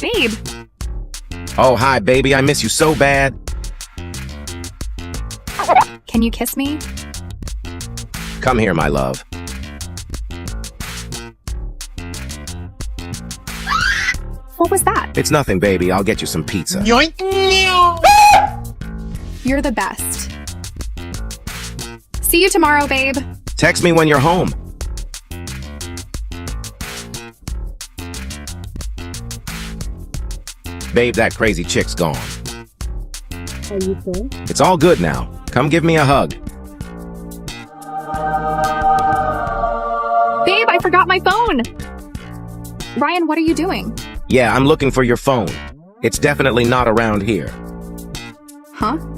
Babe, Oh, hi, baby. I miss you so bad. can you kiss me? Come here, my love. What was that? It's nothing, baby. I'll get you some pizza. Yoink! You're the best. See you tomorrow, babe. Text me when you're home. Babe, that crazy chick's gone. Are you sure? It's all good now. Come give me a hug. Babe, I forgot my phone. Ryan, what are you doing? Yeah, I'm looking for your phone. It's definitely not around here. Huh?